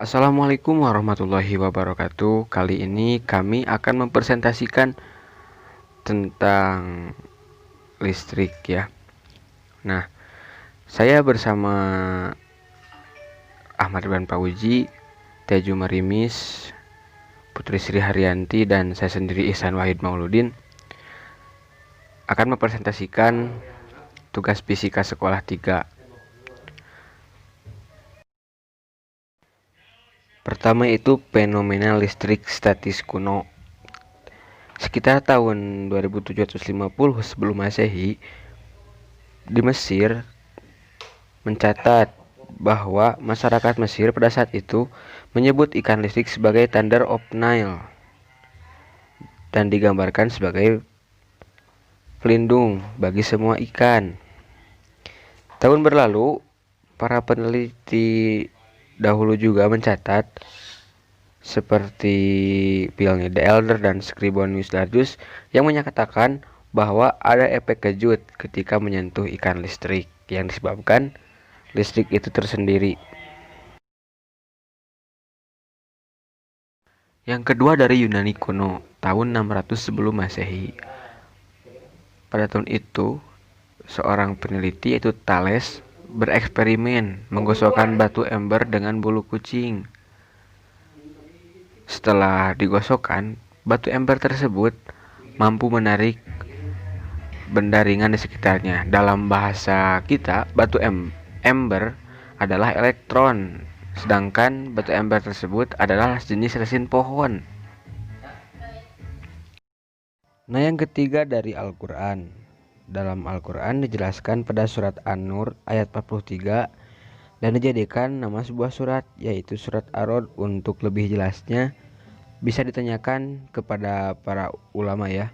Assalamualaikum warahmatullahi wabarakatuh. Kali ini kami akan mempresentasikan tentang listrik ya. Nah, saya bersama Ahmad Iban Pauji, Teju Marimis, Putri Sri Haryanti, dan saya sendiri Ihsan Wahid Mauludin akan mempresentasikan tugas fisika sekolah 3. Pertama itu fenomena listrik statis kuno. Sekitar tahun 2750 sebelum Masehi, di Mesir mencatat bahwa masyarakat Mesir pada saat itu menyebut ikan listrik sebagai Thunder of Nile dan digambarkan sebagai pelindung bagi semua ikan. Tahun berlalu, para peneliti dahulu juga mencatat seperti Pliny the Elder dan Scribonius Largus yang menyatakan bahwa ada efek kejut ketika menyentuh ikan listrik yang disebabkan listrik itu tersendiri. Yang kedua dari Yunani kuno, tahun 600 sebelum Masehi. Pada tahun itu, seorang peneliti yaitu Thales bereksperimen menggosokkan batu ember dengan bulu kucing. Setelah digosokkan, batu ember tersebut mampu menarik benda ringan di sekitarnya. Dalam bahasa kita, batu ember adalah elektron, sedangkan batu ember tersebut adalah jenis resin pohon. Nah, yang ketiga dari Al-Quran. Dalam Al-Quran dijelaskan pada surat An-Nur ayat 43 dan dijadikan nama sebuah surat, yaitu surat Ar-Rod. Untuk lebih jelasnya bisa ditanyakan kepada para ulama ya.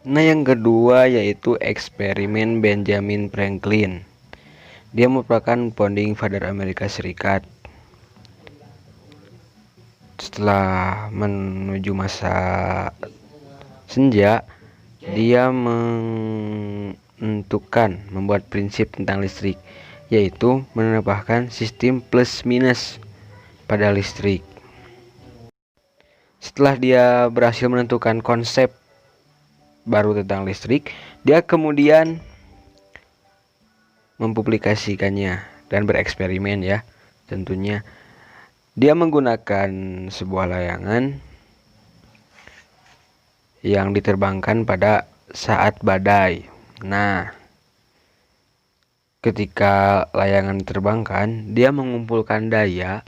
Nah, yang kedua yaitu eksperimen Benjamin Franklin. Dia merupakan founding father Amerika Serikat. Setelah menuju masa senja, dia membuat prinsip tentang listrik, yaitu menambahkan sistem plus minus pada listrik. Setelah dia berhasil menentukan konsep baru tentang listrik, dia kemudian mempublikasikannya dan bereksperimen ya. Tentunya dia menggunakan sebuah layangan yang diterbangkan pada saat badai. Nah, ketika layangan diterbangkan, dia mengumpulkan daya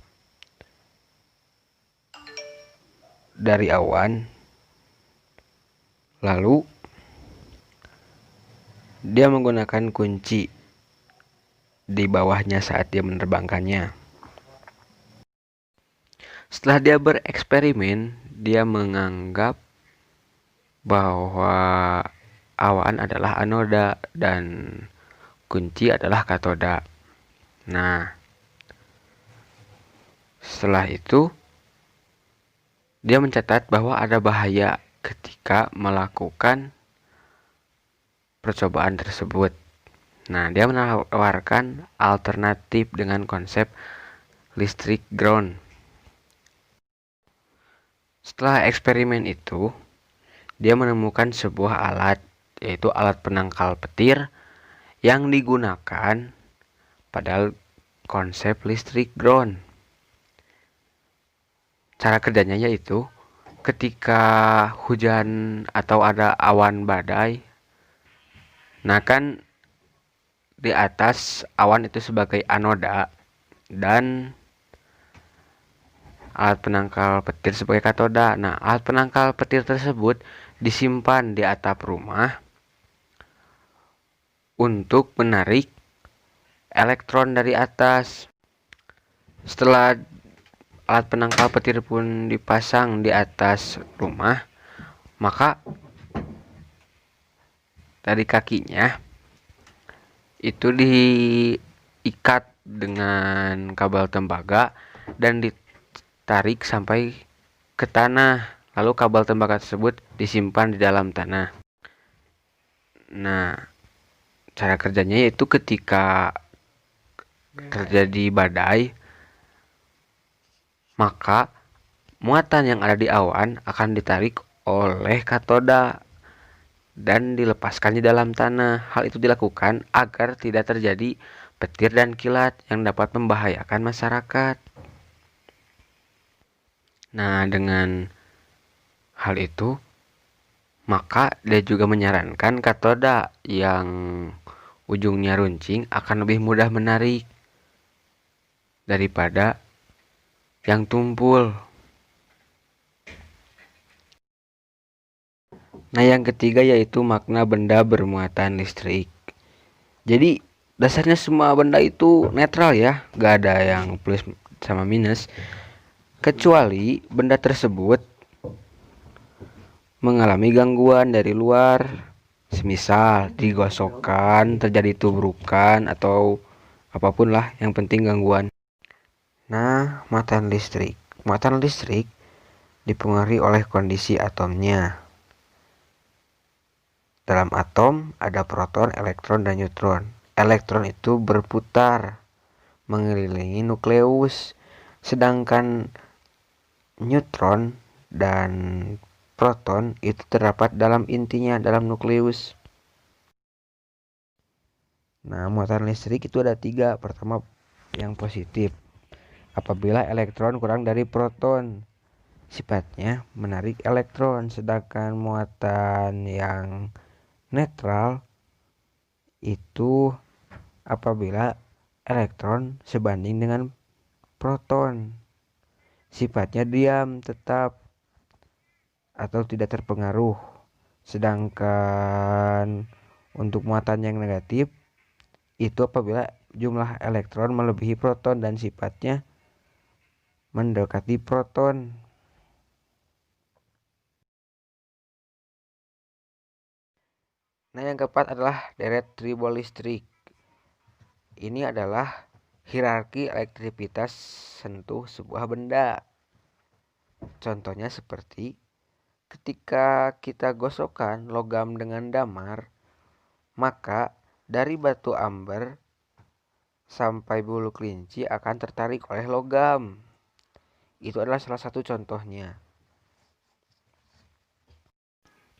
dari awan, lalu dia menggunakan kunci di bawahnya saat dia menerbangkannya. Setelah dia bereksperimen, dia menganggap bahwa awan adalah anoda dan kunci adalah katoda. Nah, setelah itu dia mencatat bahwa ada bahaya ketika melakukan percobaan tersebut. Nah, dia menawarkan alternatif dengan konsep listrik ground. Setelah eksperimen itu, dia menemukan sebuah alat, yaitu alat penangkal petir yang digunakan pada konsep listrik ground. Cara kerjanya yaitu ketika hujan atau ada awan badai, nah kan di atas awan itu sebagai anoda dan alat penangkal petir sebagai katoda. Nah, alat penangkal petir tersebut disimpan di atap rumah untuk menarik elektron dari atas. Setelah alat penangkal petir pun dipasang di atas rumah, maka dari kakinya itu diikat dengan kabel tembaga dan ditarik sampai ke tanah, lalu kabel tembaga tersebut disimpan di dalam tanah. Nah, cara kerjanya yaitu ketika terjadi badai, maka muatan yang ada di awan akan ditarik oleh katoda dan dilepaskan di dalam tanah. Hal itu dilakukan agar tidak terjadi petir dan kilat yang dapat membahayakan masyarakat. Nah, dengan hal itu, maka dia juga menyarankan katoda yang ujungnya runcing akan lebih mudah menarik daripada yang tumpul. Nah, yang ketiga yaitu makna benda bermuatan listrik. Jadi, dasarnya semua benda itu netral ya, gak ada yang plus sama minus, kecuali benda tersebut mengalami gangguan dari luar, semisal digosokkan, terjadi tubrukan, atau apapun lah, yang penting gangguan. Nah, muatan listrik dipengaruhi oleh kondisi atomnya. Dalam atom ada proton, elektron, dan neutron. Elektron itu berputar mengelilingi nukleus, sedangkan neutron dan proton itu terdapat dalam intinya, dalam nukleus. Nah, muatan listrik itu ada 3. Pertama, yang positif. Apabila elektron kurang dari proton, sifatnya menarik elektron. Sedangkan muatan yang netral itu apabila elektron sebanding dengan proton, sifatnya diam, tetap, atau tidak terpengaruh. Sedangkan untuk muatan yang negatif itu apabila jumlah elektron melebihi proton dan sifatnya mendekati proton. Nah, yang keempat adalah deret tribolistrik. Ini adalah hierarki elektrisitas sentuh sebuah benda. Contohnya seperti ketika kita gosokkan logam dengan damar, maka dari batu amber sampai bulu kelinci akan tertarik oleh logam. Itu adalah salah satu contohnya.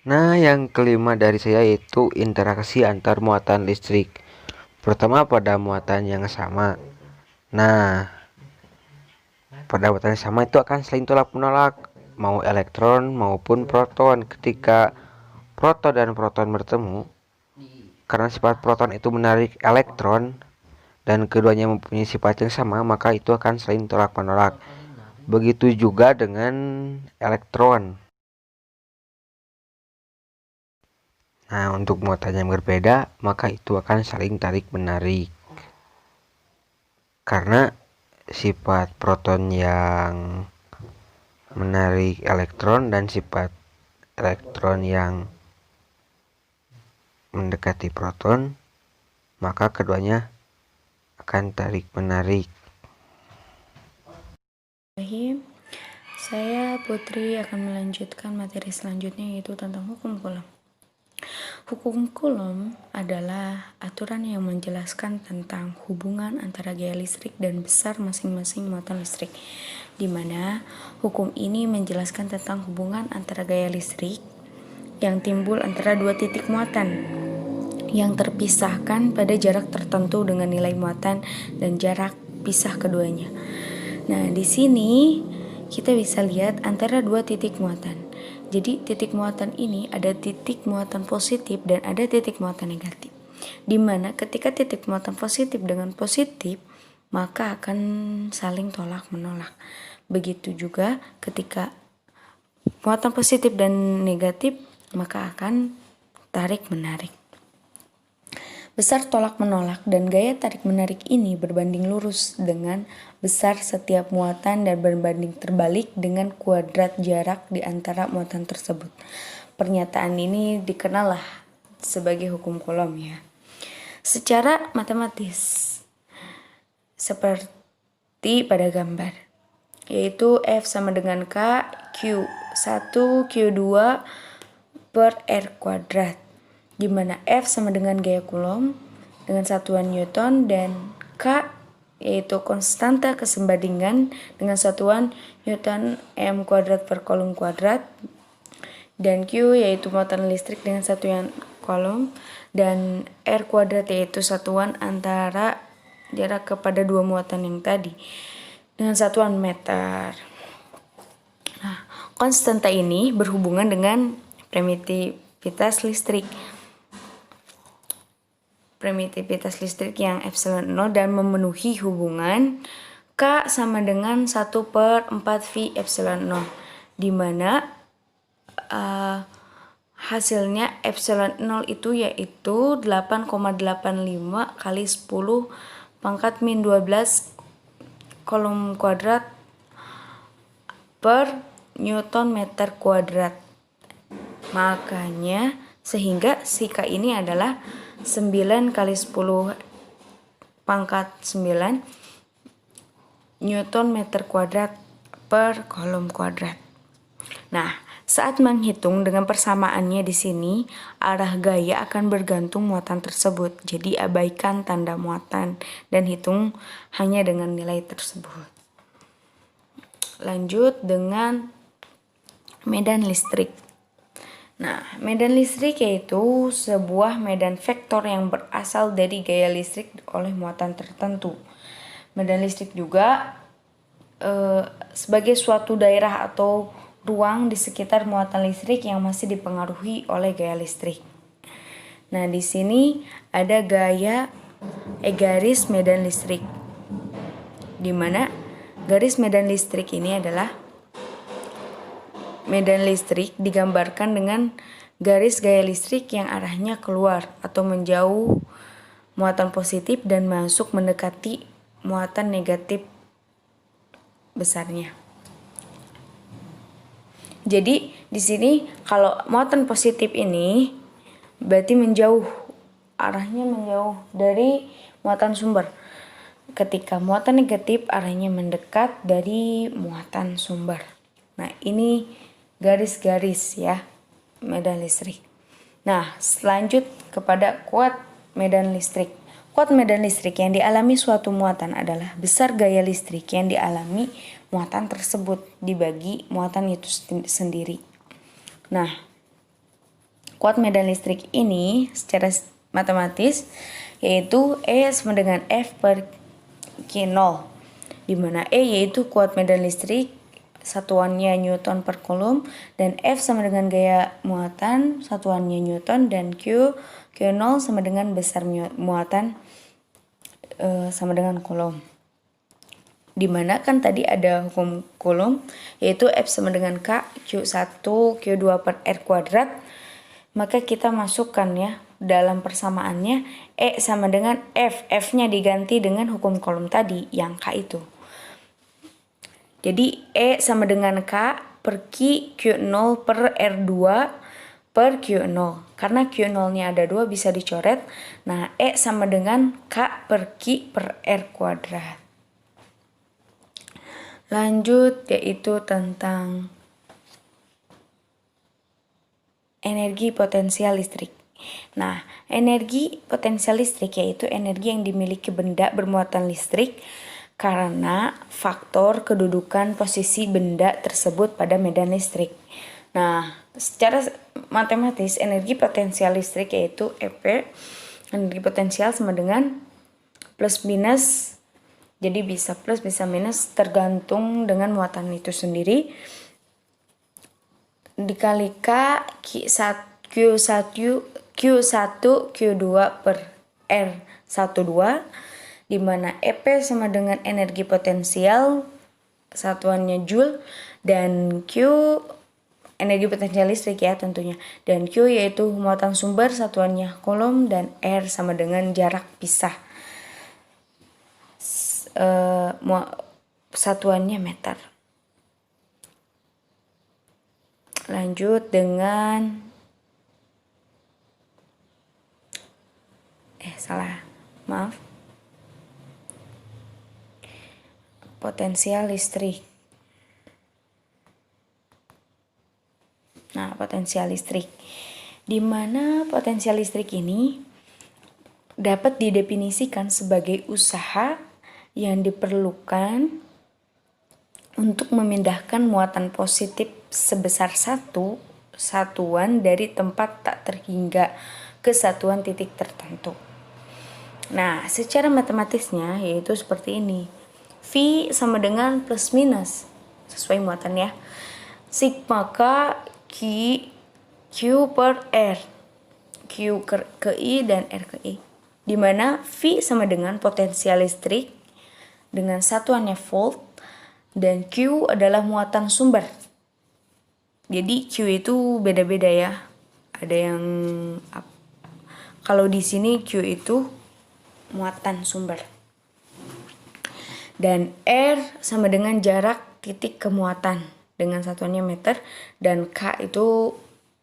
Nah, yang kelima dari saya yaitu interaksi antar muatan listrik. Pertama, pada muatan yang sama. Nah, pada muatan yang sama itu akan saling tolak menolak, mau elektron maupun proton. Ketika proton dan proton bertemu, karena sifat proton itu menarik elektron dan keduanya mempunyai sifat yang sama, maka itu akan saling tolak menolak. Begitu juga dengan elektron. Nah, untuk muatan yang berbeda, maka itu akan saling tarik menarik. Karena sifat proton yang menarik elektron dan sifat elektron yang mendekati proton, maka keduanya akan tarik menarik. Saya Putri akan melanjutkan materi selanjutnya, yaitu tentang hukum Coulomb. Hukum Coulomb adalah aturan yang menjelaskan tentang hubungan antara gaya listrik dan besar masing-masing muatan listrik, di mana hukum ini menjelaskan tentang hubungan antara gaya listrik yang timbul antara dua titik muatan yang terpisahkan pada jarak tertentu dengan nilai muatan dan jarak pisah keduanya. Nah, di sini kita bisa lihat antara dua titik muatan. Jadi titik muatan ini ada titik muatan positif dan ada titik muatan negatif. Di mana ketika titik muatan positif dengan positif, maka akan saling tolak menolak. Begitu juga ketika muatan positif dan negatif, maka akan tarik menarik. Besar tolak menolak dan gaya tarik menarik ini berbanding lurus dengan besar setiap muatan dan berbanding terbalik dengan kuadrat jarak di antara muatan tersebut. Pernyataan ini dikenal sebagai hukum Coulomb ya. Secara matematis, seperti pada gambar, yaitu F sama dengan K, Q1, Q2 per R kuadrat, di mana F sama dengan gaya Coulomb dengan satuan Newton dan K yaitu konstanta kesembandingan dengan satuan Newton m² per kolom kuadrat, dan Q yaitu muatan listrik dengan satuan kolom, dan R² yaitu satuan antara jarak kepada dua muatan yang tadi dengan satuan meter. Nah, konstanta ini berhubungan dengan permitivitas listrik. Permitivitas listrik yang epsilon 0 dan memenuhi hubungan K sama dengan 1/4 V epsilon 0, di mana hasilnya epsilon 0 itu yaitu 8,85 kali 10 pangkat min 12 kolom kuadrat per Newton meter kuadrat. Makanya sehingga si K ini adalah 9 kali 10 pangkat 9 Newton meter kuadrat per kolom kuadrat. Nah, saat menghitung dengan persamaannya di sini, arah gaya akan bergantung muatan tersebut. Jadi abaikan tanda muatan dan hitung hanya dengan nilai tersebut. Lanjut dengan medan listrik. Nah, medan listrik yaitu sebuah medan vektor yang berasal dari gaya listrik oleh muatan tertentu. Medan listrik juga sebagai suatu daerah atau ruang di sekitar muatan listrik yang masih dipengaruhi oleh gaya listrik. Nah, di sini ada garis medan listrik, di mana garis medan listrik ini adalah medan listrik digambarkan dengan garis gaya listrik yang arahnya keluar atau menjauh muatan positif dan masuk mendekati muatan negatif besarnya. Jadi di sini kalau muatan positif ini berarti arahnya menjauh dari muatan sumber. Ketika muatan negatif arahnya mendekat dari muatan sumber. Nah, ini garis-garis ya medan listrik. Nah, selanjut kepada kuat medan listrik. Kuat medan listrik yang dialami suatu muatan adalah besar gaya listrik yang dialami muatan tersebut dibagi muatan itu sendiri. Nah, kuat medan listrik ini secara matematis yaitu E sama dengan F per Q0, di mana E yaitu kuat medan listrik, satuannya Newton per kolom, dan F sama dengan gaya muatan, satuannya Newton, dan Q0 sama dengan besar muatan sama dengan kolom. Dimana kan tadi ada hukum Coulomb yaitu F sama dengan K Q1 Q2 per R kuadrat, maka kita masukkan ya dalam persamaannya E sama dengan F nya diganti dengan hukum Coulomb tadi yang K itu. Jadi E sama dengan K per Q0 per R2 per Q0. Karena Q0 nya ada 2 bisa dicoret. Nah, E sama dengan K per Q per R kuadrat. Lanjut yaitu tentang energi potensial listrik. Nah, energi potensial listrik yaitu energi yang dimiliki benda bermuatan listrik karena faktor kedudukan posisi benda tersebut pada medan listrik. Nah, secara matematis energi potensial listrik yaitu EP, energi potensial sama dengan plus minus. Jadi bisa plus bisa minus tergantung dengan muatan itu sendiri. Dikali K Q1 Q2 per R12, di mana EP sama dengan energi potensial, satuannya Joule, dan Q energi potensial listrik ya tentunya. Dan Q yaitu muatan sumber, satuannya Coulomb, dan R sama dengan jarak pisah. Satuannya meter. Lanjut dengan potensial listrik. Nah, potensial listrik. Di mana potensial listrik ini dapat didefinisikan sebagai usaha yang diperlukan untuk memindahkan muatan positif sebesar 1 satuan dari tempat tak terhingga ke satuan titik tertentu. Nah, secara matematisnya yaitu seperti ini. V sama dengan plus minus sesuai muatan ya. Sigma K Q per R. Q ke I dan R ke I. Di mana V sama dengan potensial listrik dengan satuannya volt dan Q adalah muatan sumber. Jadi Q itu beda-beda ya. Ada yang kalau di sini Q itu muatan sumber. Dan R sama dengan jarak titik ke muatan dengan satuannya meter, dan K itu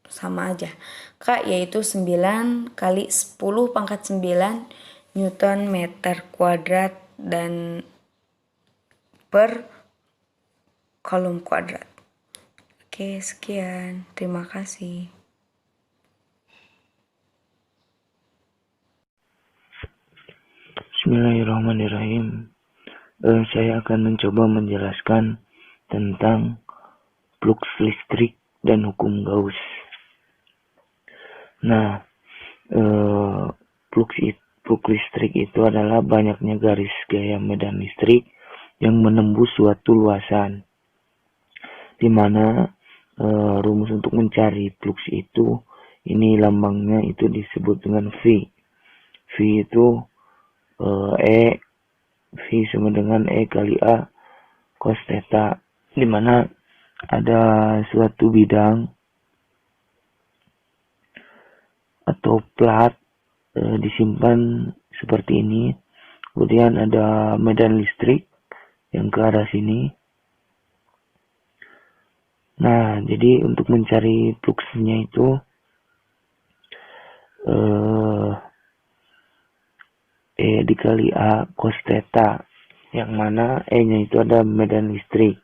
sama aja. K yaitu 9 kali 10 pangkat 9 Newton meter kuadrat dan per kolom kuadrat. Oke, sekian. Terima kasih. Bismillahirrahmanirrahim. Saya akan mencoba menjelaskan tentang flux listrik dan hukum Gauss. Nah, flux listrik itu adalah banyaknya garis gaya medan listrik yang menembus suatu luasan, di mana rumus untuk mencari flux itu, ini lambangnya itu disebut dengan V. V itu V sama dengan E kali A cos theta, di mana ada suatu bidang atau plat disimpan seperti ini. Kemudian ada medan listrik yang ke arah sini. Nah, jadi untuk mencari fluxnya itu E dikali A cos theta, yang mana E-nya itu ada medan listrik.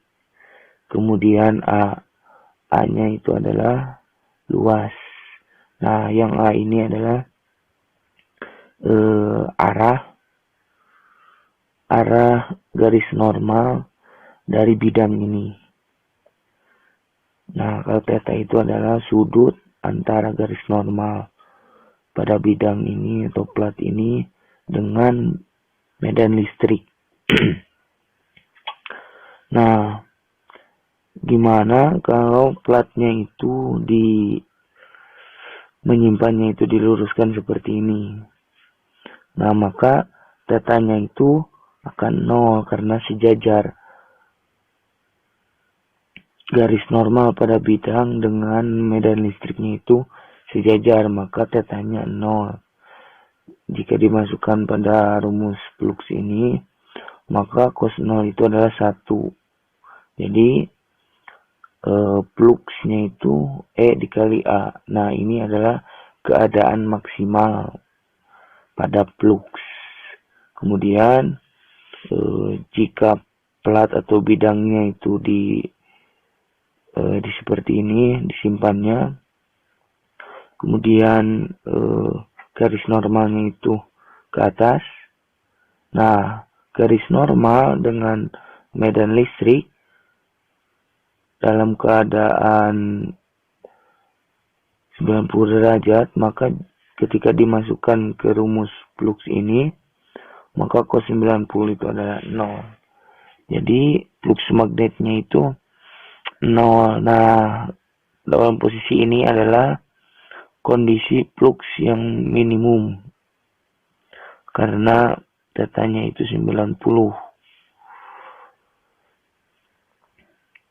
Kemudian A-nya itu adalah luas. Nah, yang A ini adalah arah garis normal dari bidang ini. Nah, kalau theta itu adalah sudut antara garis normal pada bidang ini atau plat ini dengan medan listrik. Nah, gimana kalau platnya itu menyimpannya itu diluruskan seperti ini? Nah, maka tetanya itu akan 0 karena sejajar garis normal pada bidang dengan medan listriknya itu sejajar, maka tetanya 0. Jika dimasukkan pada rumus flux ini, maka cos 0 itu adalah 1. Jadi fluxnya itu E dikali A. Nah, ini adalah keadaan maksimal pada flux. Kemudian jika plat atau bidangnya itu di seperti ini disimpannya, kemudian garis normalnya itu ke atas. Nah, garis normal dengan medan listrik dalam keadaan 90 derajat, maka ketika dimasukkan ke rumus flux ini, maka cos 90 itu adalah 0. Jadi flux magnetnya itu 0. Nah, dalam posisi ini adalah kondisi flux yang minimum karena tetanya itu 90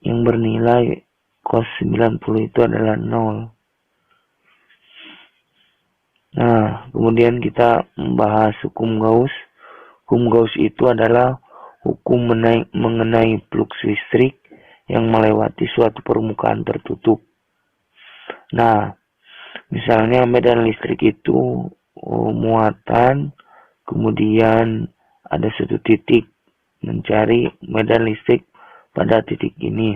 yang bernilai cos 90 itu adalah 0. Nah, kemudian kita membahas hukum Gauss. Hukum Gauss itu adalah hukum mengenai flux listrik yang melewati suatu permukaan tertutup. Nah, misalnya medan listrik itu muatan, kemudian ada suatu titik, mencari medan listrik pada titik ini.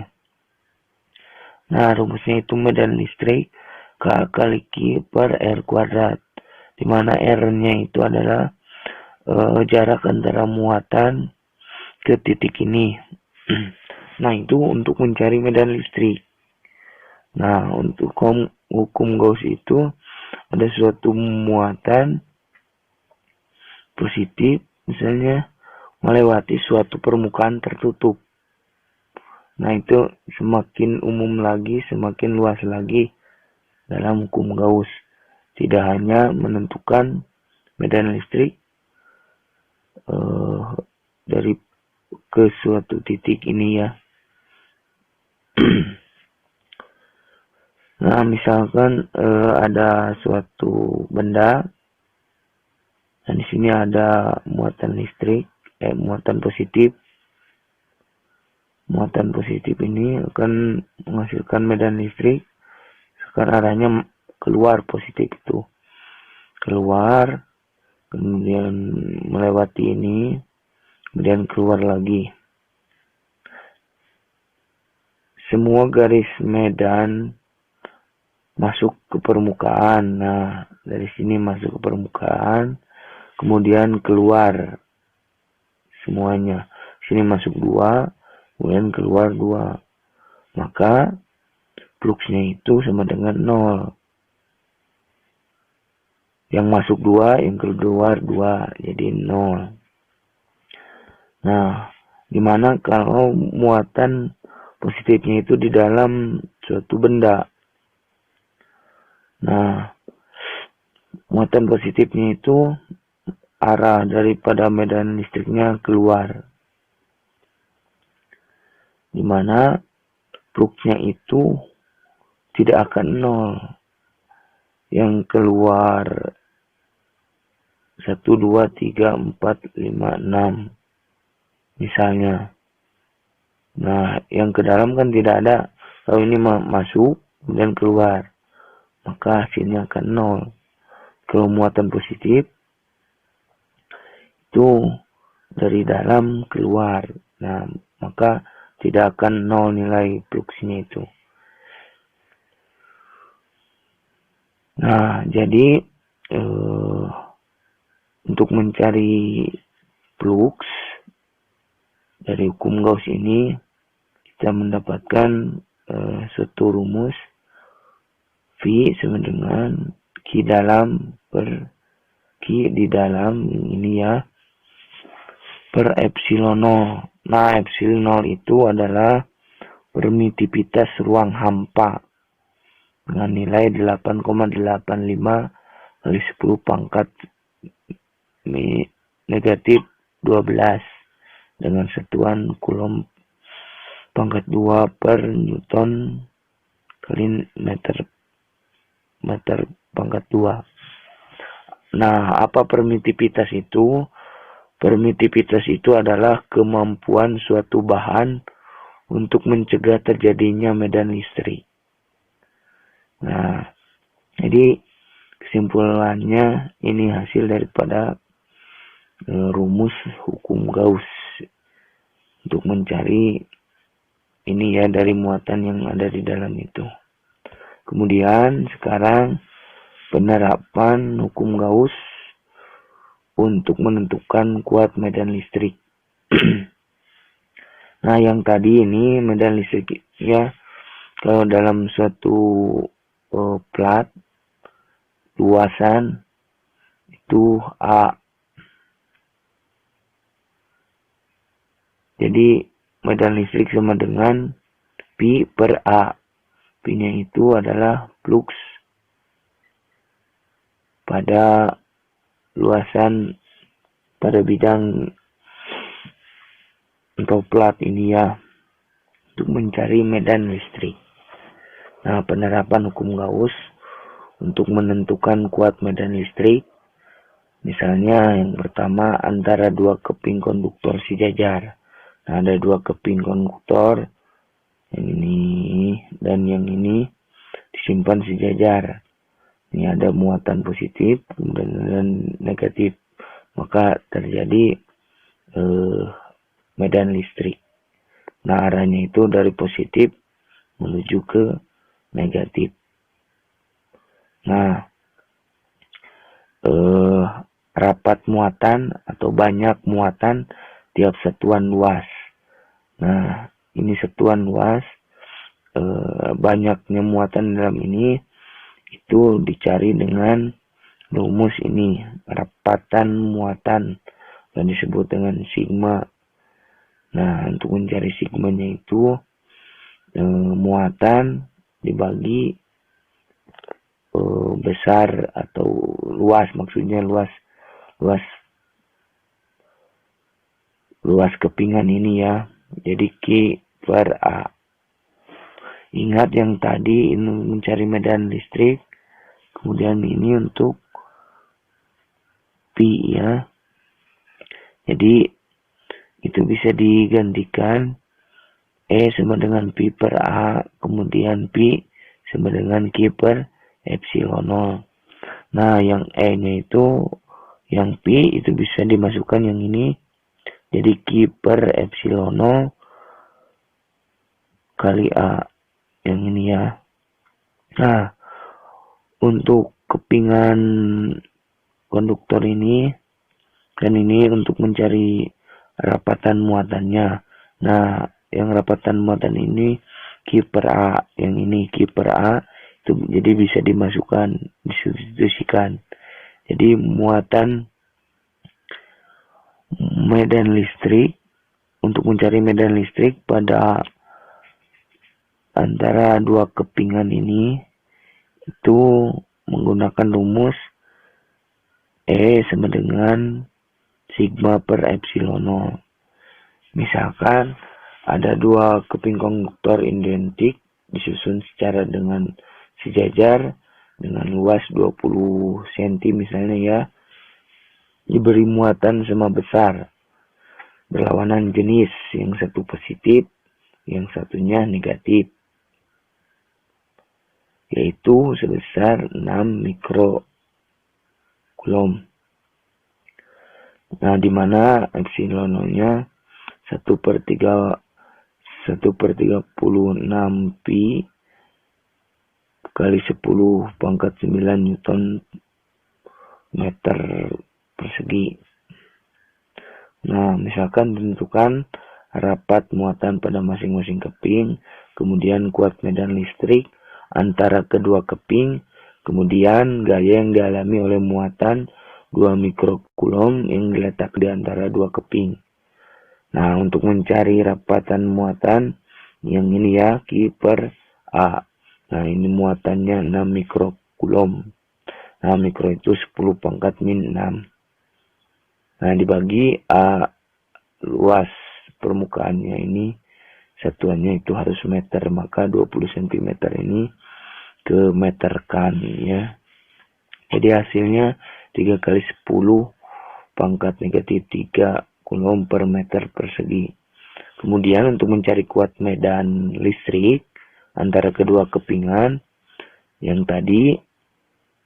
Nah, rumusnya itu medan listrik K kali Q per R kuadrat, di mana R-nya itu adalah jarak antara muatan ke titik ini. Nah, itu untuk mencari medan listrik. Nah, untuk hukum Gauss itu ada suatu muatan positif, misalnya melewati suatu permukaan tertutup. Nah, itu semakin umum lagi, semakin luas lagi dalam hukum Gauss. Tidak hanya menentukan medan listrik dari ke suatu titik ini ya. Nah, misalkan ada suatu benda, dan di sini ada muatan listrik, muatan positif. Muatan positif ini akan menghasilkan medan listrik. Sekarang arahnya keluar positif itu. Keluar, kemudian melewati ini, kemudian keluar lagi. Semua garis medan masuk ke permukaan. Nah, dari sini masuk ke permukaan, kemudian keluar semuanya. Sini masuk 2, kemudian keluar 2. Maka fluxnya itu sama dengan 0. Yang masuk 2, yang keluar 2, jadi 0. Nah, dimana kalau muatan positifnya itu di dalam suatu benda. Nah, muatan positifnya itu arah daripada medan listriknya keluar. Dimana fluxnya itu tidak akan 0. Yang keluar 1, 2, 3, 4, 5, 6. Misalnya. Nah, yang ke dalam kan tidak ada. Kalau ini masuk dan keluar, maka hasilnya akan 0. Kalau muatan positif itu dari dalam keluar. Nah, maka tidak akan 0 nilai fluxnya itu. Nah, jadi untuk mencari flux dari hukum Gauss ini, kita mendapatkan suatu rumus V sama dengan Q dalam per Q di dalam ini ya, per epsilon 0. Nah, epsilon 0 itu adalah permitivitas ruang hampa dengan nilai 8,85 kali 10 pangkat negatif 12 dengan satuan Coulomb pangkat 2 per Newton kali meter pangkat 2. Nah, apa permitivitas itu? Permitivitas itu adalah kemampuan suatu bahan untuk mencegah terjadinya medan listrik. Nah, jadi kesimpulannya ini hasil daripada rumus hukum Gauss untuk mencari ini ya dari muatan yang ada di dalam itu. Kemudian sekarang penerapan hukum Gauss untuk menentukan kuat medan listrik. Nah, yang tadi ini medan listrik ya, kalau dalam suatu plat luasan itu A. Jadi medan listrik sama dengan P per A. P-nya itu adalah flux pada luasan pada bidang atau plat ini ya, untuk mencari medan listrik. Nah, penerapan hukum Gauss untuk menentukan kuat medan listrik, misalnya yang pertama antara 2 keping konduktor sejajar. Nah, ada 2 keping konduktor, yang ini dan yang ini disimpan sejajar. Ini ada muatan positif dan negatif, maka terjadi medan listrik. Nah, arahnya itu dari positif menuju ke negatif. Nah, rapat muatan atau banyak muatan tiap satuan luas. Nah, ini satuan luas, banyaknya muatan dalam ini itu dicari dengan rumus ini, rapatan muatan, yang disebut dengan sigma. Nah, untuk mencari sigmanya itu muatan dibagi besar atau luas, maksudnya luas kepingan ini ya. Jadi Q per A. Ingat yang tadi ini mencari medan listrik, kemudian ini untuk Pi ya. Jadi itu bisa digantikan E sama dengan Pi per A, kemudian Pi sama dengan Q per epsilon 0. Nah, yang E-nya itu, yang Pi itu bisa dimasukkan yang ini. Jadi Q per epsilon 0 kali A. Yang ini ya. Nah, untuk kepingan konduktor ini, dan ini untuk mencari rapatan muatannya. Nah, yang rapatan muatan ini Q per A. Yang ini Q per A. Itu jadi bisa dimasukkan, disubstitusikan. Jadi muatan medan listrik, untuk mencari medan listrik pada antara dua kepingan ini itu menggunakan rumus E sama dengan sigma per epsilon 0. Misalkan ada dua keping konduktor identik disusun secara dengan sejajar dengan luas 20 cm misalnya ya, diberi muatan sama besar, berlawanan jenis, yang satu positif, yang satunya negatif, yaitu sebesar 6 mikrocoulomb. Nah, di mana epsilon-nya 1/36 pi kali 10 pangkat 9 Newton meter persegi. Nah, misalkan ditentukan rapat muatan pada masing-masing keping, kemudian kuat medan listrik antara kedua keping, kemudian gaya yang dialami oleh muatan 2 mikrocoulomb yang diletak di antara dua keping. Nah, untuk mencari rapatan muatan yang ini ya, Q per A. Nah, ini muatannya 6 mikrocoulomb. Nah, mikro itu 10 pangkat min 6. Nah, dibagi A, luas permukaannya ini, satuannya itu harus meter, maka 20 cm ini ke meterkan ya. Jadi hasilnya 3 kali 10 pangkat negatif 3 coulomb per meter persegi. Kemudian untuk mencari kuat medan listrik antara kedua kepingan, yang tadi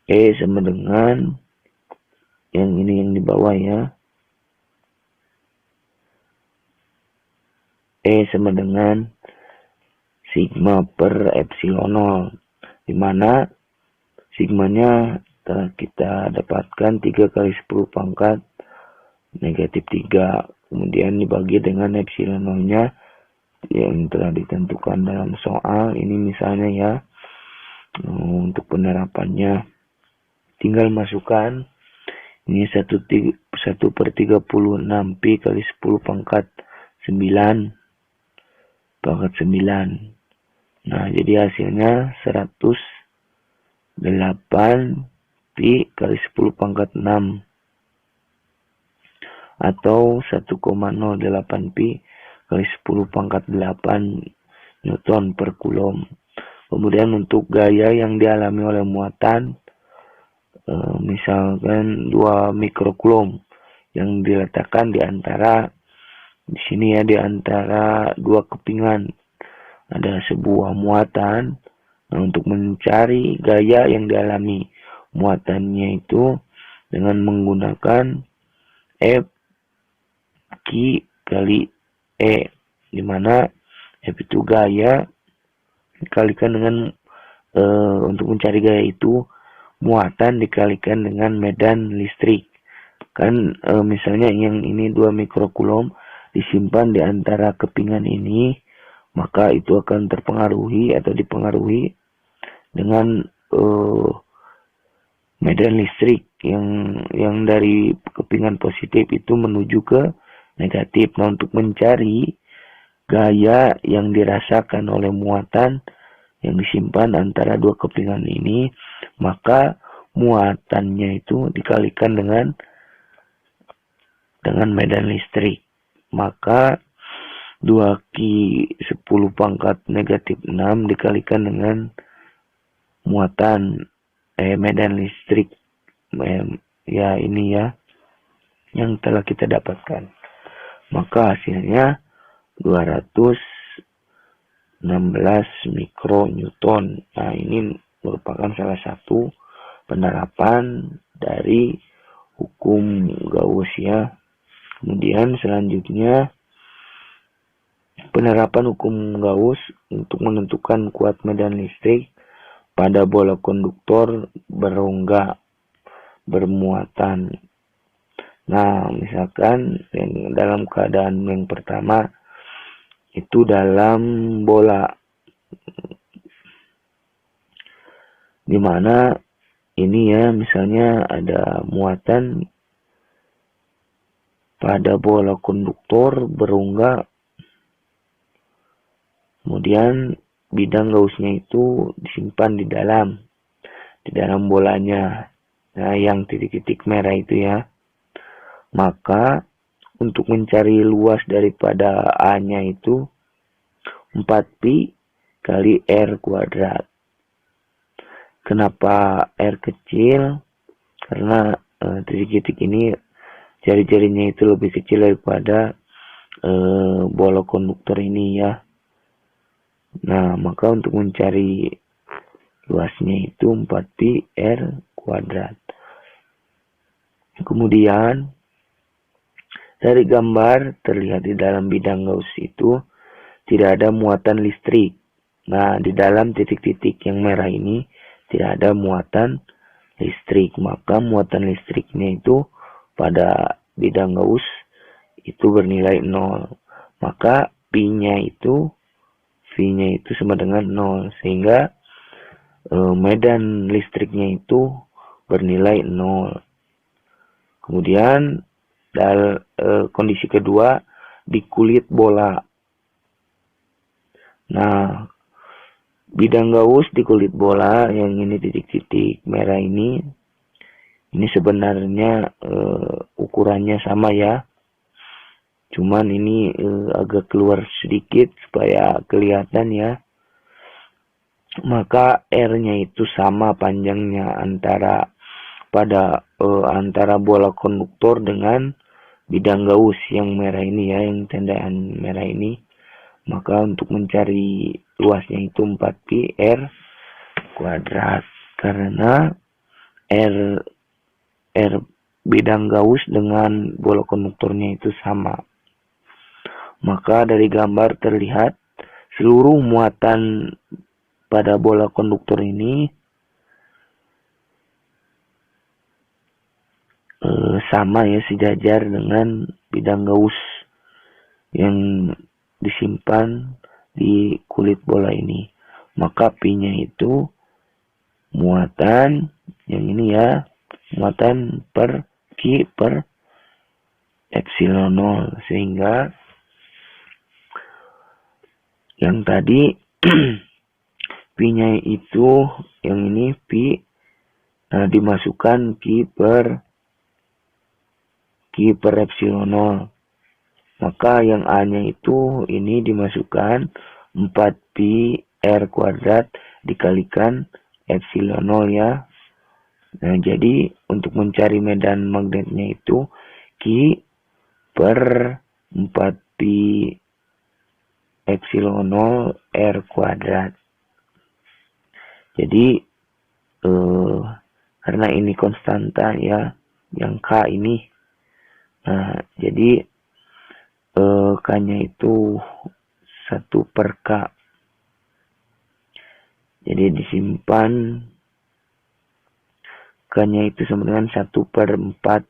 E sama dengan yang ini yang di bawah ya, E sama dengan sigma per epsilon 0, di mana sigmanya telah kita dapatkan 3 kali 10 pangkat negatif 3, kemudian dibagi dengan epsilon 0-nya yang telah ditentukan dalam soal ini misalnya ya. Untuk penerapannya tinggal masukkan ini 1/36 pi kali 10 pangkat 9 pangkat 9. Nah, jadi hasilnya 108 pi kali 10 pangkat 6 atau 1,08 pi kali 10 pangkat 8 Newton per coulomb. Kemudian untuk gaya yang dialami oleh muatan, misalkan 2 mikrocoulomb yang diletakkan di antara di sini ya, di antara dua kepingan ada sebuah muatan. Nah, untuk mencari gaya yang dialami muatannya itu dengan menggunakan F Q kali E, di mana F itu gaya dikalikan dengan untuk mencari gaya itu muatan dikalikan dengan medan listrik. Kan misalnya yang ini 2 mikrocoulomb disimpan di antara kepingan ini, maka itu akan terpengaruhi atau dipengaruhi dengan medan listrik yang dari kepingan positif itu menuju ke negatif. Nah, untuk mencari gaya yang dirasakan oleh muatan yang disimpan antara dua kepingan ini, maka muatannya itu dikalikan dengan medan listrik. Maka 2Q 10 pangkat negatif 6 dikalikan dengan muatan medan listrik ya ini ya yang telah kita dapatkan. Maka hasilnya 216 mikronewton. Nah, ini merupakan salah satu penerapan dari hukum Gauss ya. Kemudian selanjutnya penerapan hukum Gauss untuk menentukan kuat medan listrik pada bola konduktor berongga bermuatan. Nah, misalkan yang dalam keadaan yang pertama itu dalam bola, dimana ini ya misalnya ada muatan pada bola konduktor berongga, kemudian bidang Gaussnya itu disimpan di dalam bolanya. Nah, yang titik-titik merah itu ya. Maka untuk mencari luas daripada A-nya itu 4pi kali R kuadrat. Kenapa R kecil? Karena titik-titik ini jari-jarinya itu lebih kecil daripada bola konduktor ini ya. Nah, maka untuk mencari luasnya itu 4pi R kuadrat. Kemudian dari gambar terlihat di dalam bidang Gauss itu tidak ada muatan listrik. Nah, di dalam titik-titik yang merah ini tidak ada muatan listrik. Maka muatan listriknya itu pada bidang Gauss itu bernilai 0. Maka V-nya itu sama dengan 0. Sehingga medan listriknya itu bernilai 0. Kemudian kondisi kedua di kulit bola. Nah, bidang Gauss di kulit bola yang ini titik-titik merah ini sebenarnya ukurannya sama ya. Cuman ini agak keluar sedikit supaya kelihatan ya. Maka R-nya itu sama panjangnya antara bola konduktor dengan bidang Gauss yang merah ini ya, yang tandaan merah ini. Maka untuk mencari luasnya itu 4pi R kuadrat. Karena R bidang Gauss dengan bola konduktornya itu sama. Maka dari gambar terlihat seluruh muatan pada bola konduktor ini sama ya, sejajar dengan bidang Gauss yang disimpan di kulit bola ini. Maka P-nya itu muatan yang ini ya, muatan per Q per epsilon 0. Sehingga yang tadi P-nya itu yang ini P dimasukkan Q per epsilon 0. Maka yang A-nya itu ini dimasukkan 4pi R kuadrat dikalikan epsilon 0 ya. Nah, jadi untuk mencari medan magnetnya itu Q per 4pi epsilon 0 R kuadrat. Jadi karena ini konstanta ya, yang K ini. Nah, jadi K-nya itu 1 per K. Jadi disimpan K-nya itu sama dengan 1 per 4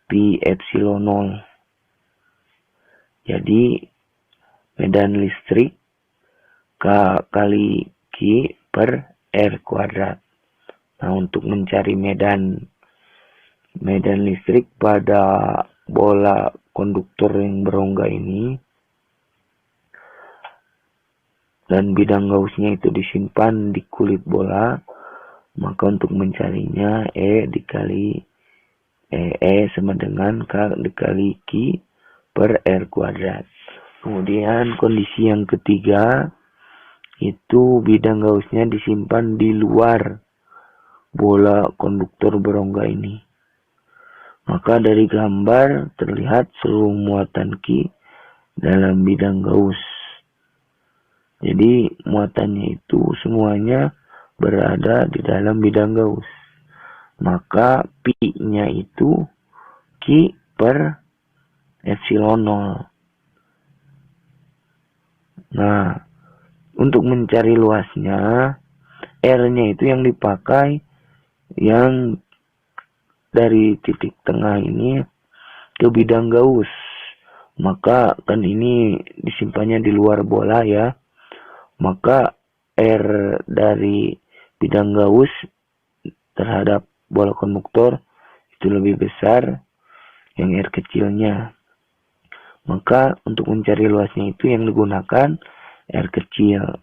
pi epsilon 0. Jadi medan listrik K kali Q per R kuadrat. Nah, untuk mencari medan listrik pada bola konduktor yang berongga ini dan bidang Gaussnya itu disimpan di kulit bola, maka untuk mencarinya E sama dengan K dikali Q per R kuadrat. Kemudian kondisi yang ketiga itu bidang Gaussnya disimpan di luar bola konduktor berongga ini. Maka dari gambar terlihat seluruh muatan Q dalam bidang Gauss. Jadi muatannya itu semuanya berada di dalam bidang Gauss. Maka Pi-nya itu Q per epsilon 0. Nah, untuk mencari luasnya, R-nya itu yang dipakai yang dari titik tengah ini ke bidang Gauss. Maka kan ini disimpannya di luar bola ya. Maka R dari bidang Gauss terhadap bola konduktor itu lebih besar yang R kecilnya. Maka untuk mencari luasnya itu yang digunakan R kecil.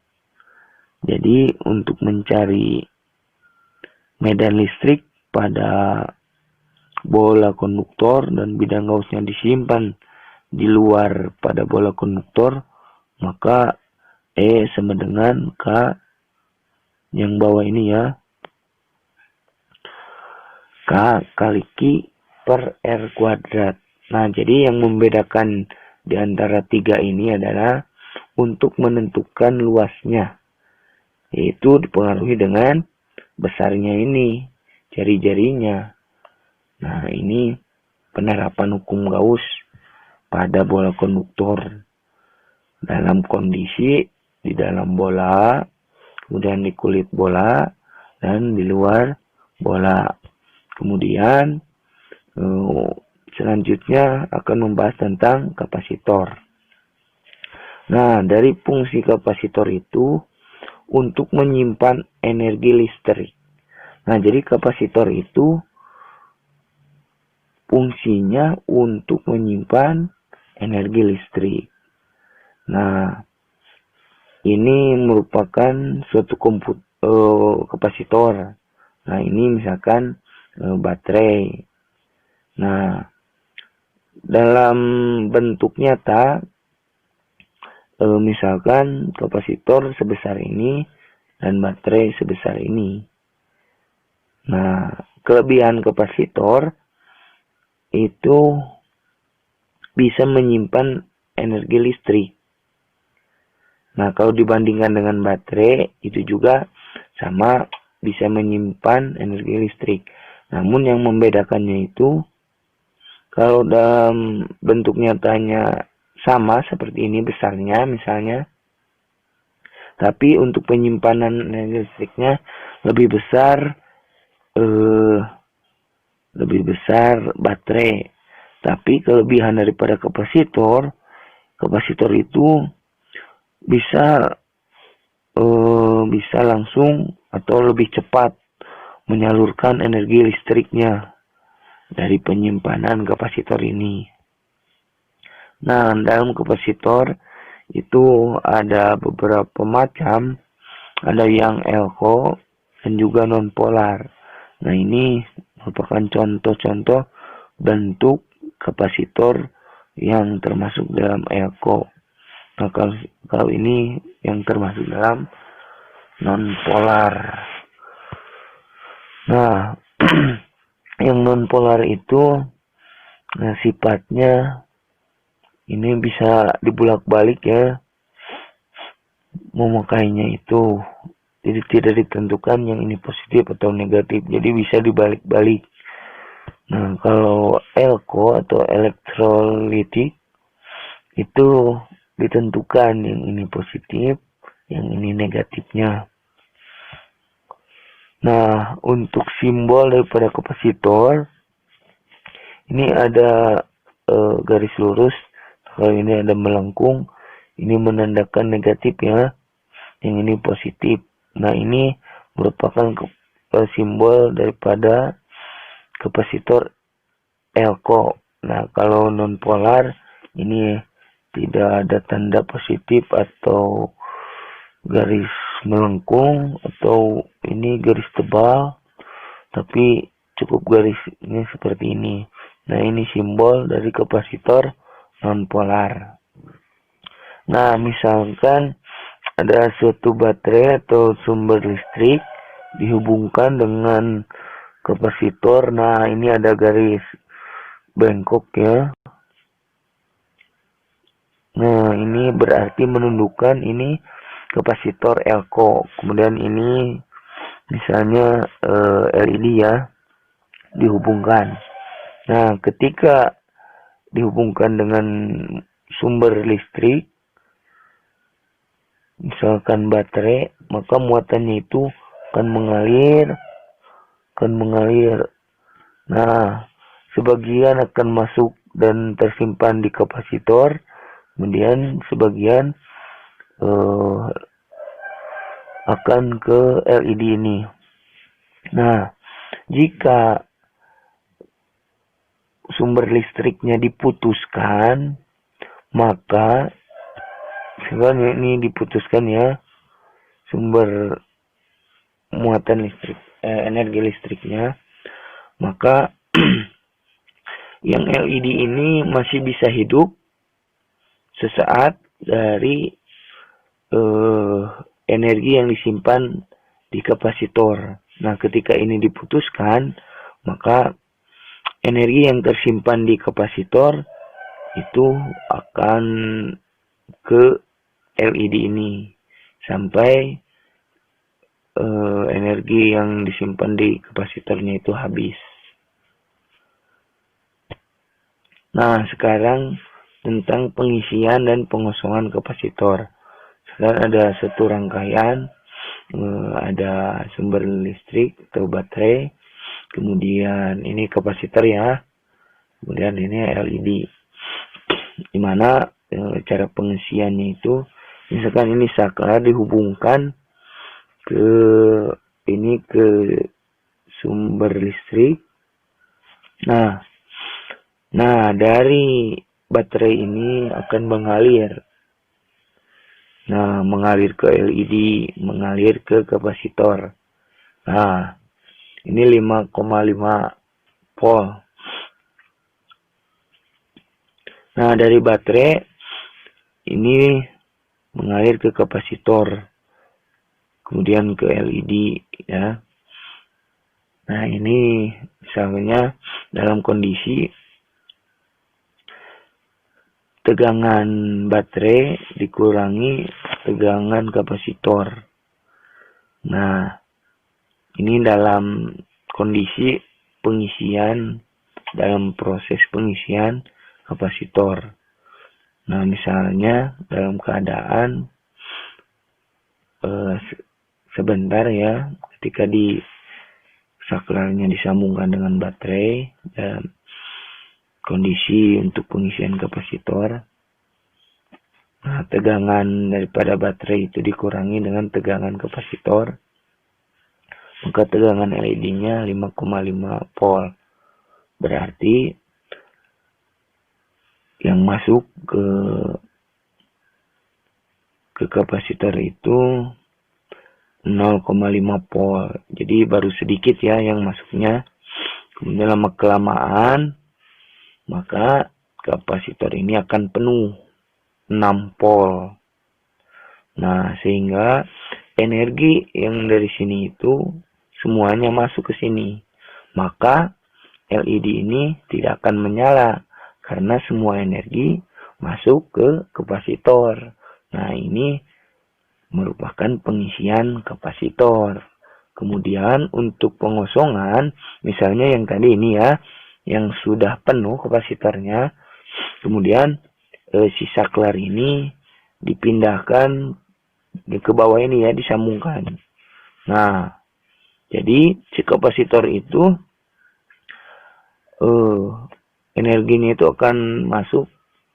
Jadi untuk mencari medan listrik pada bola konduktor dan bidang Gaussnya disimpan di luar pada bola konduktor, maka E sama dengan K yang bawah ini ya, K kali Q per R kuadrat. Nah, jadi yang membedakan di antara tiga ini adalah untuk menentukan luasnya, yaitu dipengaruhi dengan besarnya ini, jari-jarinya. Nah, ini penerapan hukum Gauss pada bola konduktor dalam kondisi di dalam bola, kemudian di kulit bola, dan di luar bola. Kemudian selanjutnya akan membahas tentang kapasitor. Nah, dari fungsi kapasitor itu untuk menyimpan energi listrik. Nah, jadi kapasitor itu fungsinya untuk menyimpan energi listrik. Nah, ini merupakan suatu kapasitor. Nah, ini misalkan baterai. Nah, dalam bentuk nyata, misalkan kapasitor sebesar ini dan baterai sebesar ini. Nah, kelebihan kapasitor itu bisa menyimpan energi listrik. Nah, kalau dibandingkan dengan baterai, itu juga sama bisa menyimpan energi listrik. Namun yang membedakannya itu, kalau dalam bentuk nyatanya sama seperti ini besarnya misalnya, tapi untuk penyimpanan energi listriknya lebih besar baterai. Tapi kelebihan daripada kapasitor itu bisa langsung atau lebih cepat menyalurkan energi listriknya dari penyimpanan kapasitor ini. Nah, dalam kapasitor itu ada beberapa macam, ada yang elko dan juga non-polar. Nah, ini merupakan contoh-contoh bentuk kapasitor yang termasuk dalam elko. Nah, kalau ini yang termasuk dalam non-polar. Nah, yang non-polar itu sifatnya ini bisa dibulak-balik ya, memakainya itu. Jadi tidak ditentukan yang ini positif atau negatif. Jadi bisa dibalik-balik. Nah, kalau elko atau elektrolitik itu ditentukan yang ini positif, yang ini negatifnya. Nah, untuk simbol daripada kapasitor ini ada garis lurus Kalau ini ada melengkung, ini menandakan negatif ya. Yang ini positif. Nah, ini merupakan simbol daripada kapasitor elko. Nah, kalau non polar ini tidak ada tanda positif atau garis melengkung atau ini garis tebal, tapi cukup garisnya seperti ini. Nah, ini simbol dari kapasitor non polar. Nah, misalkan ada suatu baterai atau sumber listrik dihubungkan dengan kapasitor. Nah, ini ada garis bengkok ya. Nah, ini berarti menunjukkan ini kapasitor elko. Kemudian ini misalnya LED ya, dihubungkan. Nah, ketika dihubungkan dengan sumber listrik, misalkan baterai, maka muatannya itu akan mengalir. Nah, sebagian akan masuk dan tersimpan di kapasitor, kemudian sebagian akan ke LED ini. Nah, jika sumber listriknya diputuskan, maka sebenarnya ini diputuskan ya, sumber muatan listrik, energi listriknya, maka yang LED ini masih bisa hidup sesaat dari energi yang disimpan di kapasitor. Nah, ketika ini diputuskan, maka energi yang tersimpan di kapasitor itu akan ke LED ini sampai energi yang disimpan di kapasitornya itu habis. Nah, sekarang tentang pengisian dan pengosongan kapasitor. Sekarang ada satu rangkaian, ada sumber listrik atau baterai, kemudian ini kapasitor ya, kemudian ini LED. Dimana cara pengisiannya itu, misalkan ini saklar dihubungkan ke sumber listrik. Nah, dari baterai ini akan mengalir. Nah, mengalir ke LED, mengalir ke kapasitor. Nah, ini 5,5 volt. Nah, dari baterai ini mengalir ke kapasitor, kemudian ke LED ya. Nah, ini misalnya dalam kondisi tegangan baterai dikurangi tegangan kapasitor. Nah, ini dalam kondisi pengisian, dalam proses pengisian kapasitor. Nah, misalnya dalam keadaan sebentar ya, ketika di saklarnya disambungkan dengan baterai dan kondisi untuk pengisian kapasitor. Nah, tegangan daripada baterai itu dikurangi dengan tegangan kapasitor. Maka tegangan LED-nya 5,5 volt. Berarti yang masuk ke kapasitor itu 0,5 volt. Jadi baru sedikit ya yang masuknya. Kemudian lama kelamaan maka kapasitor ini akan penuh 6 volt. Nah, sehingga energi yang dari sini itu semuanya masuk ke sini. Maka LED ini tidak akan menyala karena semua energi masuk ke kapasitor. Nah, ini merupakan pengisian kapasitor. Kemudian untuk pengosongan, misalnya yang tadi ini ya, yang sudah penuh kapasitornya, kemudian si saklar ini dipindahkan ke bawah ini ya, disambungkan. Nah, jadi si kapasitor itu energinya itu akan masuk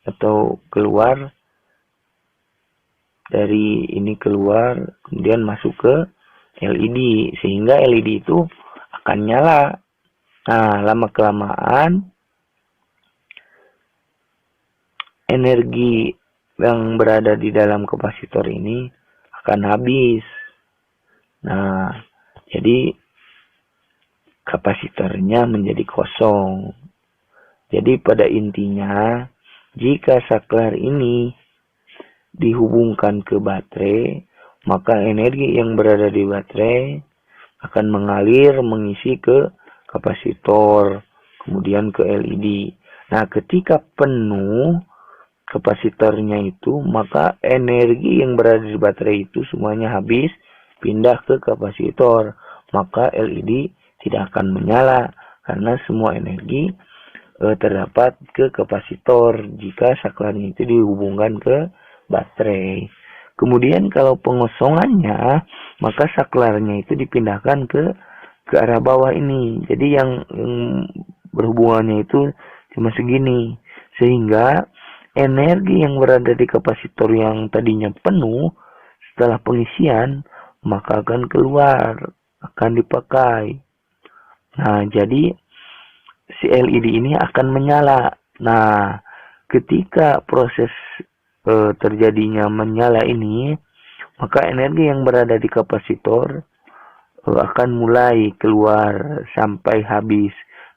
atau keluar dari ini, keluar kemudian masuk ke LED, sehingga LED itu akan nyala. Nah, lama kelamaan energi yang berada di dalam kapasitor ini akan habis. Nah, jadi kapasitornya menjadi kosong. Jadi pada intinya, jika saklar ini dihubungkan ke baterai, maka energi yang berada di baterai akan mengalir mengisi ke kapasitor, kemudian ke LED. Nah, ketika penuh kapasitornya itu, maka energi yang berada di baterai itu semuanya habis, pindah ke kapasitor. Maka LED tidak akan menyala karena semua energi terdapat ke kapasitor jika saklarnya itu dihubungkan ke baterai. Kemudian kalau pengosongannya, maka saklarnya itu dipindahkan ke arah bawah ini. Jadi yang berhubungannya itu cuma segini, sehingga energi yang berada di kapasitor yang tadinya penuh setelah pengisian maka akan keluar, akan dipakai. Nah, jadi si LED ini akan menyala. Nah, ketika proses terjadinya menyala ini, maka energi yang berada di kapasitor akan mulai keluar sampai habis.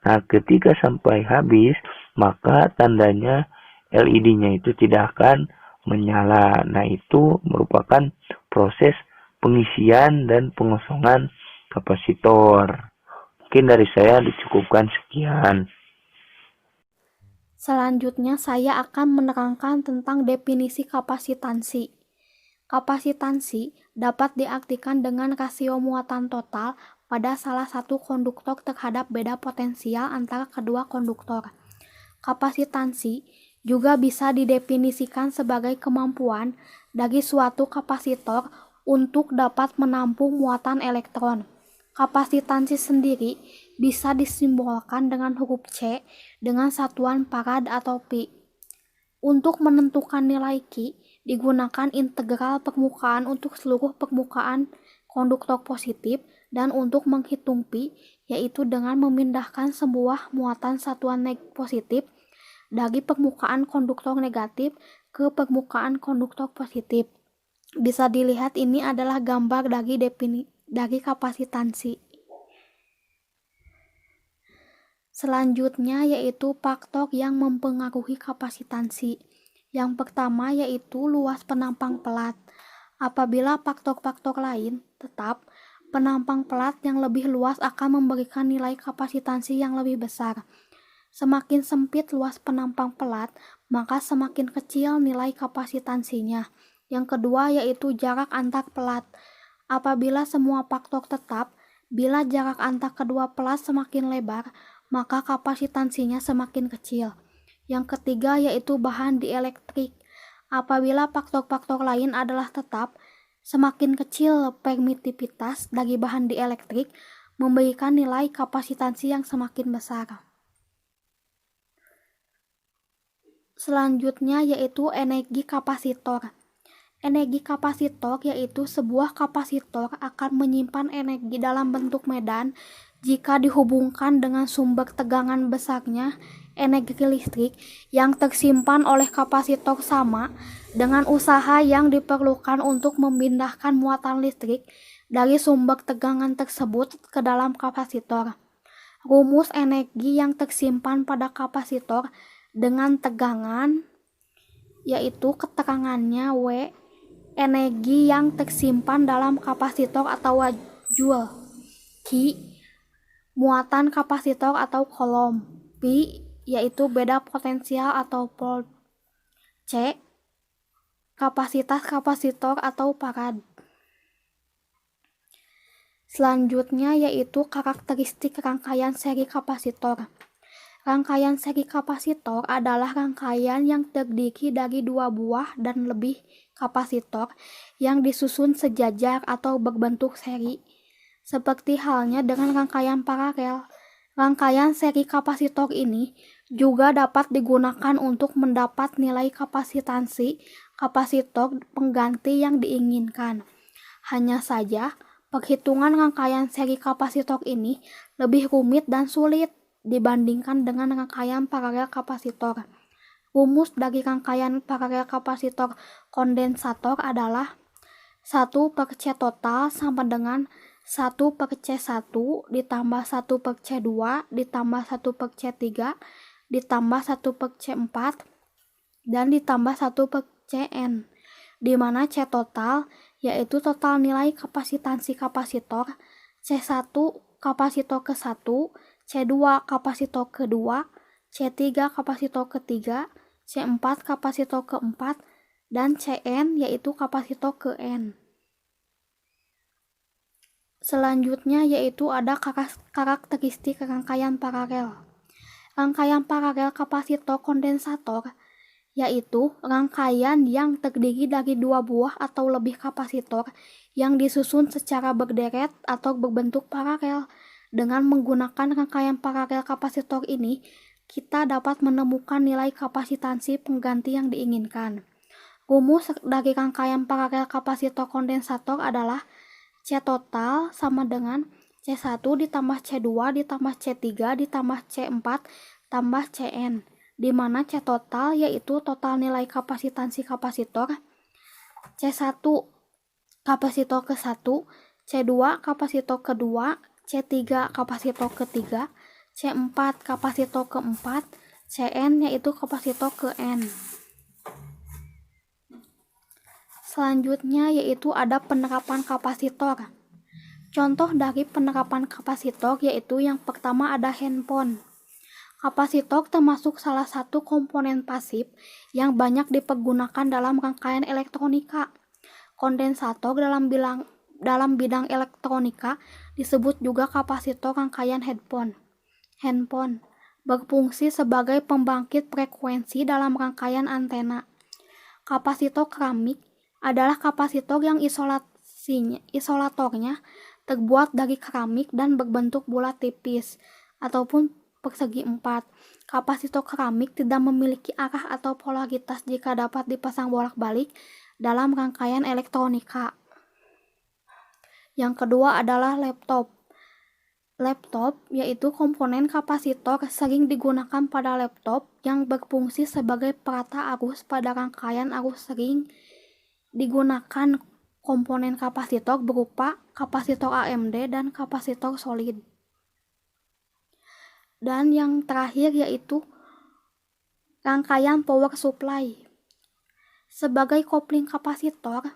Nah, ketika sampai habis, maka tandanya LED-nya itu tidak akan menyala. Nah, itu merupakan proses pengisian dan pengosongan kapasitor. Mungkin dari saya dicukupkan sekian. Selanjutnya saya akan menerangkan tentang definisi kapasitansi. Kapasitansi dapat diartikan dengan rasio muatan total pada salah satu konduktor terhadap beda potensial antara kedua konduktor. Kapasitansi juga bisa didefinisikan sebagai kemampuan dari suatu kapasitor untuk dapat menampung muatan elektron. Kapasitansi sendiri bisa disimbolkan dengan huruf C dengan satuan farad atau pi. Untuk menentukan nilai Q, digunakan integral permukaan untuk seluruh permukaan konduktor positif, dan untuk menghitung pi, yaitu dengan memindahkan sebuah muatan satuan positif dari permukaan konduktor negatif ke permukaan konduktor positif. Bisa dilihat ini adalah gambar dari kapasitansi. Selanjutnya yaitu faktor yang mempengaruhi kapasitansi. Yang pertama yaitu luas penampang pelat. Apabila faktor-faktor lain tetap, penampang pelat yang lebih luas akan memberikan nilai kapasitansi yang lebih besar. Semakin sempit luas penampang pelat, maka semakin kecil nilai kapasitansinya. Yang kedua yaitu jarak antar pelat. Apabila semua faktor tetap, bila jarak antar kedua pelat semakin lebar, maka kapasitansinya semakin kecil. Yang ketiga yaitu bahan dielektrik. Apabila faktor-faktor lain adalah tetap, semakin kecil permitivitas dari bahan dielektrik memberikan nilai kapasitansi yang semakin besar. Selanjutnya yaitu energi kapasitor. Energi kapasitor yaitu sebuah kapasitor akan menyimpan energi dalam bentuk medan jika dihubungkan dengan sumber tegangan besarnya. Energi listrik yang tersimpan oleh kapasitor sama dengan usaha yang diperlukan untuk memindahkan muatan listrik dari sumber tegangan tersebut ke dalam kapasitor. Rumus energi yang tersimpan pada kapasitor dengan tegangan yaitu keterangannya W. Energi yang tersimpan dalam kapasitor atau joule. Q. Muatan kapasitor atau kolom. P yaitu beda potensial atau volt. C. Kapasitas kapasitor atau farad. Selanjutnya yaitu karakteristik rangkaian seri kapasitor. Rangkaian seri kapasitor adalah rangkaian yang terdiri dari dua buah dan lebih kapasitor yang disusun sejajar atau berbentuk seri. Seperti halnya dengan rangkaian paralel, rangkaian seri kapasitor ini juga dapat digunakan untuk mendapat nilai kapasitansi kapasitor pengganti yang diinginkan. Hanya saja, perhitungan rangkaian seri kapasitor ini lebih rumit dan sulit dibandingkan dengan rangkaian paralel kapasitor. Rumus dari rangkaian paralel kapasitor kondensator adalah 1/C total sama dengan 1/C1 ditambah 1/C2 ditambah 1/C3 ditambah 1/C4 dan ditambah 1/Cn, di mana C total yaitu total nilai kapasitansi kapasitor, C1 kapasitor ke-1, C2 kapasitor ke-2, C3 kapasitor ke-3, C4 kapasitor ke-4, dan Cn yaitu kapasitor ke-n. Selanjutnya yaitu ada karakteristik rangkaian paralel. Rangkaian paralel kapasitor kondensator yaitu rangkaian yang terdiri dari dua buah atau lebih kapasitor yang disusun secara berderet atau berbentuk paralel. Dengan menggunakan rangkaian paralel kapasitor ini, kita dapat menemukan nilai kapasitansi pengganti yang diinginkan. Rumus dari rangkaian paralel kapasitor kondensator adalah C total sama dengan C1 ditambah C2 ditambah C3 ditambah C4 tambah Cn, di mana C total yaitu total nilai kapasitansi kapasitor, C1 kapasitor ke-1, C2 kapasitor ke-2, C3 kapasitor ke-3, C4 kapasitor ke-4, Cn yaitu kapasitor ke-n. Selanjutnya yaitu ada penerapan kapasitor. Contoh dari penerapan kapasitor yaitu yang pertama ada handphone. Kapasitor termasuk salah satu komponen pasif yang banyak dipergunakan dalam rangkaian elektronika. Kondensator dalam bidang elektronika disebut juga kapasitor rangkaian handphone. Handphone berfungsi sebagai pembangkit frekuensi dalam rangkaian antena. Kapasitor keramik adalah kapasitor yang isolatornya terbuat dari keramik dan berbentuk bulat tipis ataupun persegi 4. Kapasitor keramik tidak memiliki arah atau polaritas jika dapat dipasang bolak-balik dalam rangkaian elektronika. Yang kedua adalah laptop. Laptop yaitu komponen kapasitor sering digunakan pada laptop yang berfungsi sebagai perata arus pada rangkaian arus sering digunakan komponen kapasitor berupa kapasitor AMD dan kapasitor solid. Dan yang terakhir yaitu rangkaian power supply. Sebagai kopling kapasitor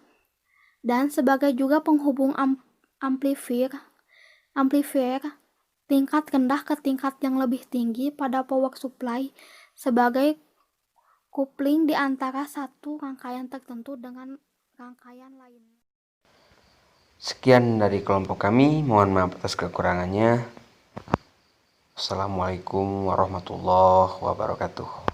dan sebagai juga penghubung amplifier tingkat rendah ke tingkat yang lebih tinggi pada power supply sebagai coupling di antara satu rangkaian tertentu dengan rangkaian lainnya. Sekian dari kelompok kami, mohon maaf atas kekurangannya. Assalamualaikum warahmatullahi wabarakatuh.